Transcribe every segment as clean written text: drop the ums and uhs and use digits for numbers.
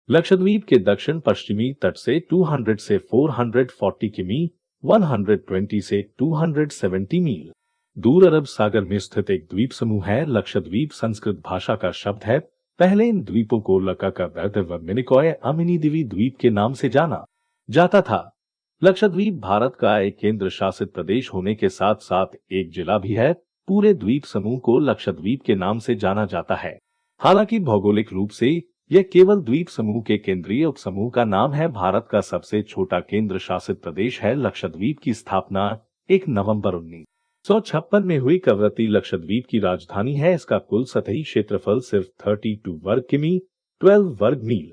लक्षद्वीप के दक्षिण पश्चिमी तट से 200 से 440 किमी, 120 से 270 मील दूर अरब सागर में स्थित एक द्वीप समूह है। लक्षद्वीप संस्कृत भाषा का शब्द है। पहले इन द्वीपों को लक्काकार्त व मिनिकॉय अमिनीदिवी द्वीप के नाम से जाना जाता था। लक्षद्वीप भारत का एक केंद्र शासित प्रदेश होने के साथ साथ एक जिला भी है। पूरे द्वीप समूह को लक्षद्वीप के नाम से जाना जाता है। हालांकि भौगोलिक रूप से यह केवल द्वीप समूह के केंद्रीय उपसमूह का नाम है। भारत का सबसे छोटा केंद्र शासित प्रदेश है। लक्षद्वीप की स्थापना 1 नवंबर 1956 में हुई। कवरत्ती लक्षद्वीप की राजधानी है। इसका कुल सतही क्षेत्रफल सिर्फ 32 वर्ग किमी, 12 वर्ग मील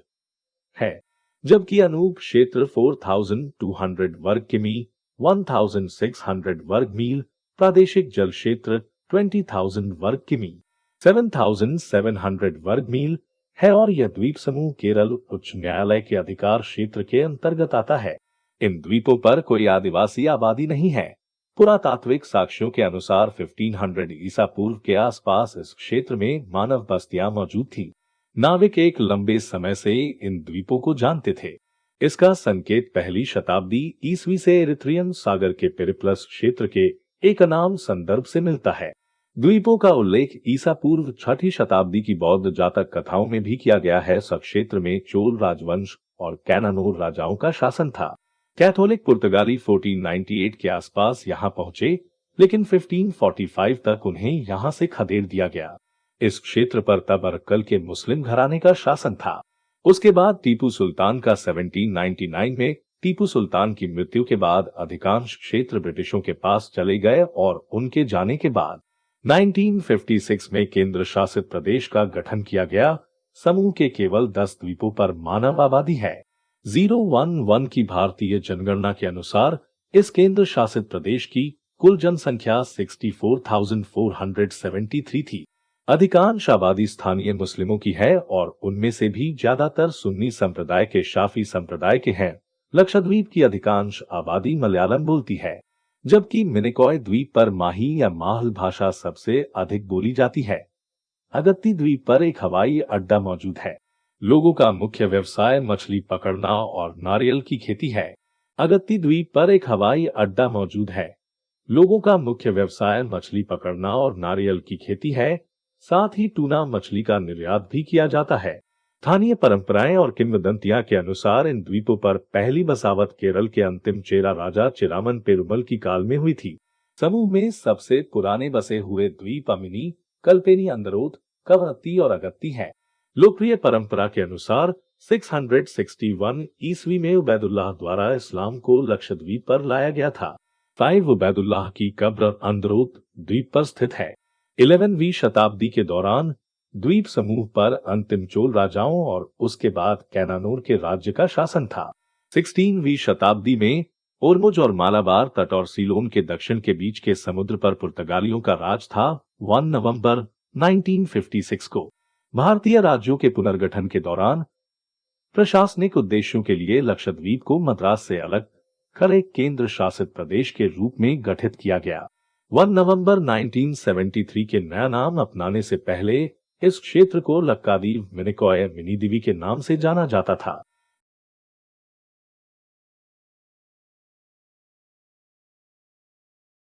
है, जबकि अनूप क्षेत्र 4200 वर्ग किमी, 1600 वर्ग मील, प्रादेशिक जल क्षेत्र 20,000 वर्ग किमी, 7,700 वर्ग मील है और यह द्वीप समूह केरल उच्च न्यायालय के अधिकार क्षेत्र के अंतर्गत आता है। इन द्वीपों पर कोई आदिवासी आबादी नहीं है। पुरातात्विक साक्ष्यों के अनुसार 1500 ईसा पूर्व के आसपास इस क्षेत्र में मानव बस्तियां मौजूद थीं। नाविक एक लंबे समय से इन द्वीपों को जानते थे। इसका संकेत पहली शताब्दी ईस्वी से एरिथ्रियन सागर के पेरिप्लस क्षेत्र के एक अनाम संदर्भ से मिलता है। द्वीपों का उल्लेख ईसा पूर्व 6ठी शताब्दी की बौद्ध जातक कथाओं में भी किया गया है। इस क्षेत्र में चोल राजवंश और कैनानोर राजाओं का शासन था। कैथोलिक पुर्तगाली 1498 के आसपास यहां पहुंचे, लेकिन 1545 तक उन्हें यहां से खदेड़ दिया गया। इस क्षेत्र पर तब अरक्कल के मुस्लिम घराने का शासन था। उसके बाद टीपू सुल्तान का 1799 में टीपू सुल्तान की मृत्यु के बाद अधिकांश क्षेत्र ब्रिटिशों के पास चले गए और उनके जाने के बाद 1956 में केंद्र शासित प्रदेश का गठन किया गया। समूह के केवल 10 द्वीपों पर मानव आबादी है। 011 की भारतीय जनगणना के अनुसार इस केंद्र शासित प्रदेश की कुल जनसंख्या 64,473 थी। अधिकांश आबादी स्थानीय मुस्लिमों की है और उनमें से भी ज्यादातर सुन्नी संप्रदाय के शाफी संप्रदाय के हैं। लक्षद्वीप की अधिकांश आबादी मलयालम बोलती है, जबकि मिनिकॉय द्वीप पर माही या माहल भाषा सबसे अधिक बोली जाती है। अगत्ती द्वीप पर एक हवाई अड्डा मौजूद है। लोगों का मुख्य व्यवसाय मछली पकड़ना और नारियल की खेती है। अगत्ती द्वीप पर एक हवाई अड्डा मौजूद है। लोगों का मुख्य व्यवसाय मछली पकड़ना और नारियल की खेती है। साथ ही टूना मछली का निर्यात भी किया जाता है। स्थानीय परंपराएं और किंवदंतियां के अनुसार इन द्वीपों पर पहली बसावट केरल के अंतिम चेरा राजा चिरामन पेरुमल की काल में हुई थी। समूह में सबसे पुराने बसे हुए द्वीप अमिनी, कल्पेनी, अंदरोथ, कवरत्ती और अगत्ती है। लोकप्रिय परंपरा के अनुसार 661 ईस्वी में उबैदुल्लाह द्वारा इस्लाम को लक्षद्वीप पर लाया गया था। 5 उबैदुल्लाह की कब्र अंदरोथ द्वीप पर स्थित है। 11वीं शताब्दी के दौरान द्वीप समूह पर अंतिम चोल राजाओं और उसके बाद कैनानोर के राज्य का शासन था। 16वीं शताब्दी में ओरमुज और मालाबार तट और सीलोन के दक्षिण के बीच के समुद्र पर पुर्तगालियों का राज था। 1 नवंबर 1956 को भारतीय राज्यों के पुनर्गठन के दौरान प्रशासनिक उद्देश्यों के लिए लक्षद्वीप को मद्रास से अलग कर एक केंद्र शासित प्रदेश के रूप में गठित किया गया। 1 नवंबर 1973 के नया नाम अपनाने से पहले इस क्षेत्र को लक्कादीव मिनिकॉय मिनीदिवी के नाम से जाना जाता था।